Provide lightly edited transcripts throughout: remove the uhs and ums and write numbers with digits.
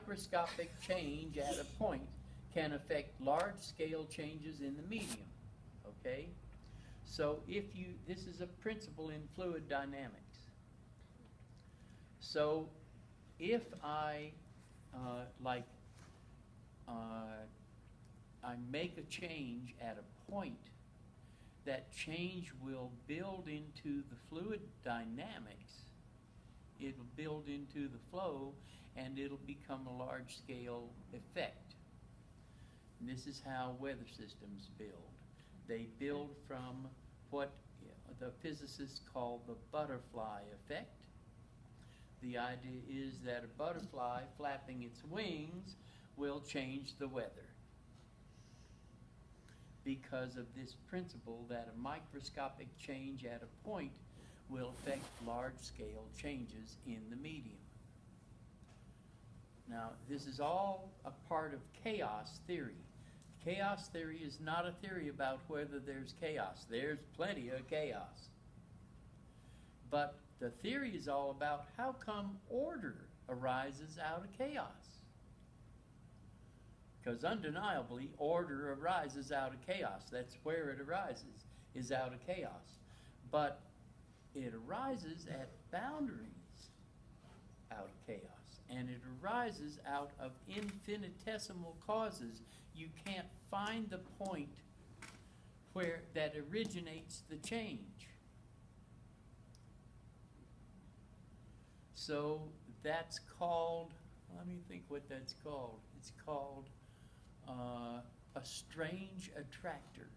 microscopic change at a point can affect large-scale changes in the medium, okay? So this is a principle in fluid dynamics. So if I make a change at a point, that change will build into the fluid dynamics. It'll build into the flow, and it'll become a large-scale effect. And this is how weather systems build. They build from what the physicists call the butterfly effect. The idea is that a butterfly flapping its wings will change the weather because of this principle that a microscopic change at a point will affect large-scale changes in the medium. Now, this is all a part of chaos theory. Chaos theory is not a theory about whether there's chaos. There's plenty of chaos. But the theory is all about how come order arises out of chaos. Because undeniably, order arises out of chaos. That's where it arises, is out of chaos. But it arises at boundaries out of chaos. And it arises out of infinitesimal causes. You can't find the point where that originates the change. So that's called, let me think what that's called. It's called a strange attractor.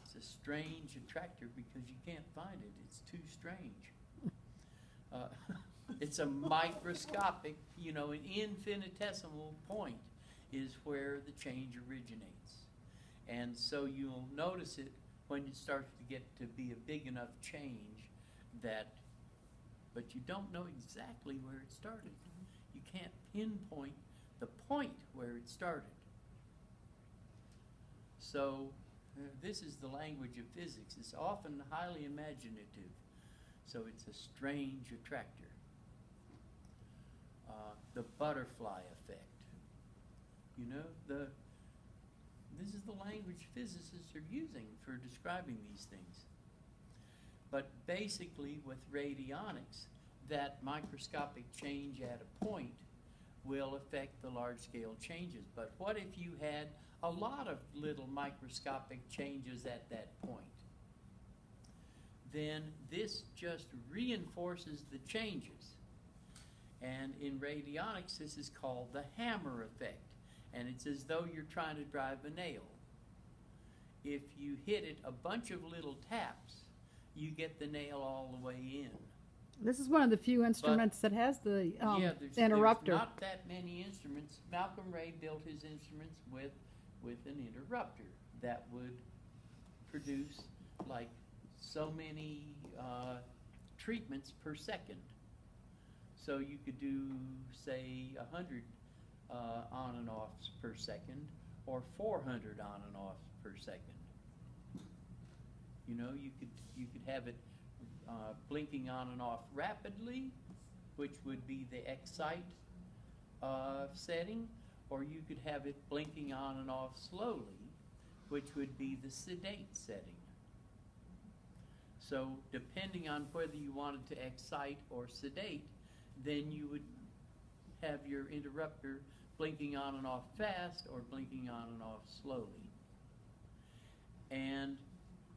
It's a strange attractor because you can't find it. It's too strange. It's a microscopic, an infinitesimal point is where the change originates. And so you'll notice it when it starts to get to be a big enough change but you don't know exactly where it started. You can't pinpoint the point where it started. So this is the language of physics. It's often highly imaginative. So it's a strange attractor. The butterfly effect. This is the language physicists are using for describing these things. But basically with radionics, that microscopic change at a point will affect the large-scale changes. But what if you had a lot of little microscopic changes at that point? Then this just reinforces the changes. And in radionics, this is called the hammer effect. And it's as though you're trying to drive a nail. If you hit it a bunch of little taps, you get the nail all the way in. This is one of the few instruments that has the interrupter. There's not that many instruments. Malcolm Ray built his instruments with an interrupter that would produce like so many treatments per second. So you could do, say, 100 on and offs per second, or 400 on and offs per second. You could have it blinking on and off rapidly, which would be the excite setting, or you could have it blinking on and off slowly, which would be the sedate setting. So depending on whether you wanted to excite or sedate, then you would have your interrupter blinking on and off fast or blinking on and off slowly. And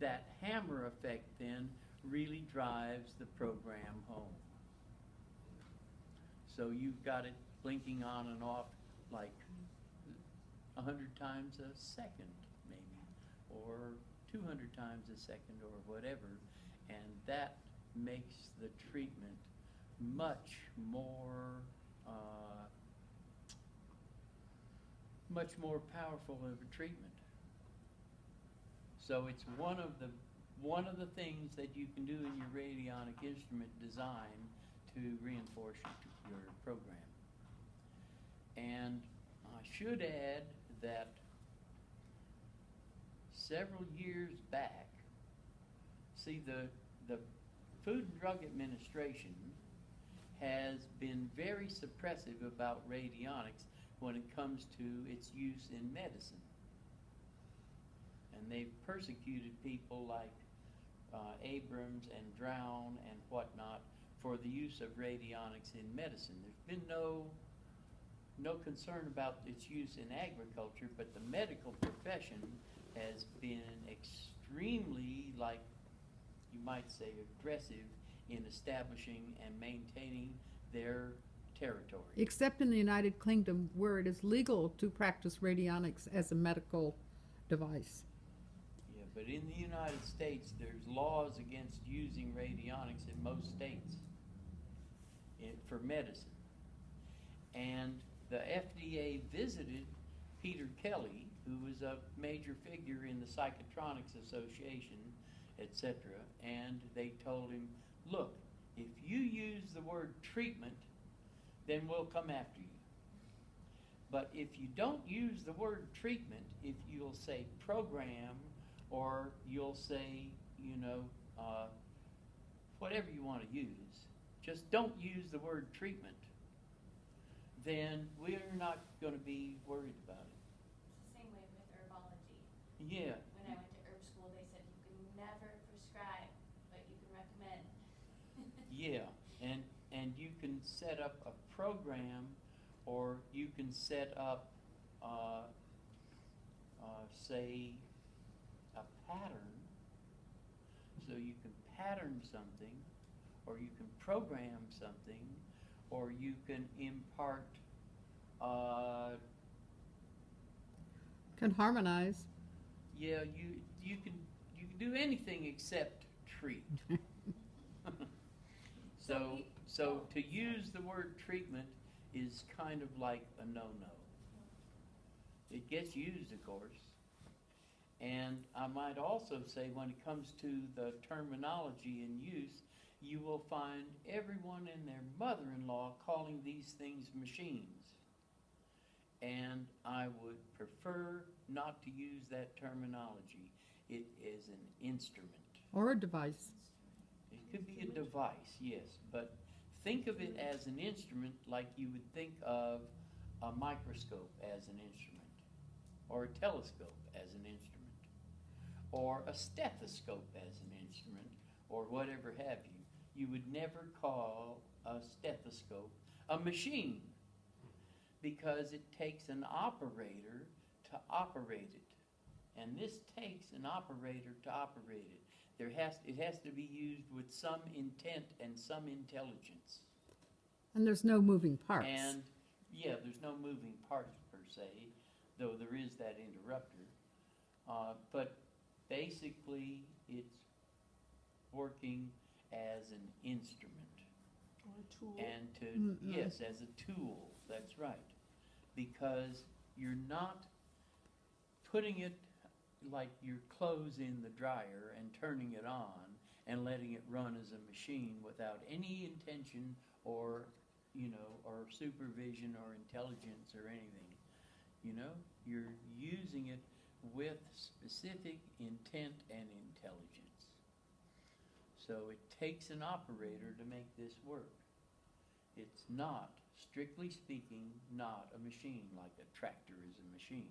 that hammer effect then really drives the program home. So you've got it blinking on and off like 100 times a second maybe, or 200 times a second or whatever, and that makes the treatment much more powerful of a treatment. So it's one of the things that you can do in your radionic instrument design to reinforce your program. And I should add that several years back, see, the Food and Drug Administration has been very suppressive about radionics when it comes to its use in medicine. And they've persecuted people like Abrams and Drown and whatnot for the use of radionics in medicine. There's been no concern about its use in agriculture, but the medical profession has been extremely, like you might say, aggressive in establishing and maintaining their territory. Except in the United Kingdom, where it is legal to practice radionics as a medical device. Yeah, but in the United States, there's laws against using radionics in most states for medicine. And the FDA visited Peter Kelly, who was a major figure in the Psychotronics Association, etc., and they told him, look, if you use the word treatment, then we'll come after you. But if you don't use the word treatment, if you'll say program, or you'll say, whatever you want to use, just don't use the word treatment, then we're not going to be worried about it. It's the same way with herbology. Yeah. When I went to herb school, they said you can never prescribe, but you can recommend. Yeah, and you can set up a program, or you can set up, say, a pattern. So you can pattern something, or you can program something, or you can impart. Can harmonize. Yeah, you can do anything except treat. So to use the word treatment is kind of like a no-no. It gets used, of course. And I might also say, when it comes to the terminology in use, you will find everyone and their mother-in-law calling these things machines. And I would prefer not to use that terminology. It is an instrument. Or a device. It could be a device, yes, but think of it as an instrument like you would think of a microscope as an instrument, or a telescope as an instrument, or a stethoscope as an instrument, or whatever have you. You would never call a stethoscope a machine, because it takes an operator to operate it. And this takes an operator to operate it. It has to be used with some intent and some intelligence. And there's no moving parts. And yeah, there's no moving parts per se, though there is that interrupter. But basically, it's working as an instrument. Or a tool. And yes, as a tool, that's right. Because you're not putting it like your clothes in the dryer and turning it on and letting it run as a machine without any intention or supervision or intelligence or anything. You're using it with specific intent and intelligence. So it takes an operator to make this work. It's not, strictly speaking, not a machine like a tractor is a machine.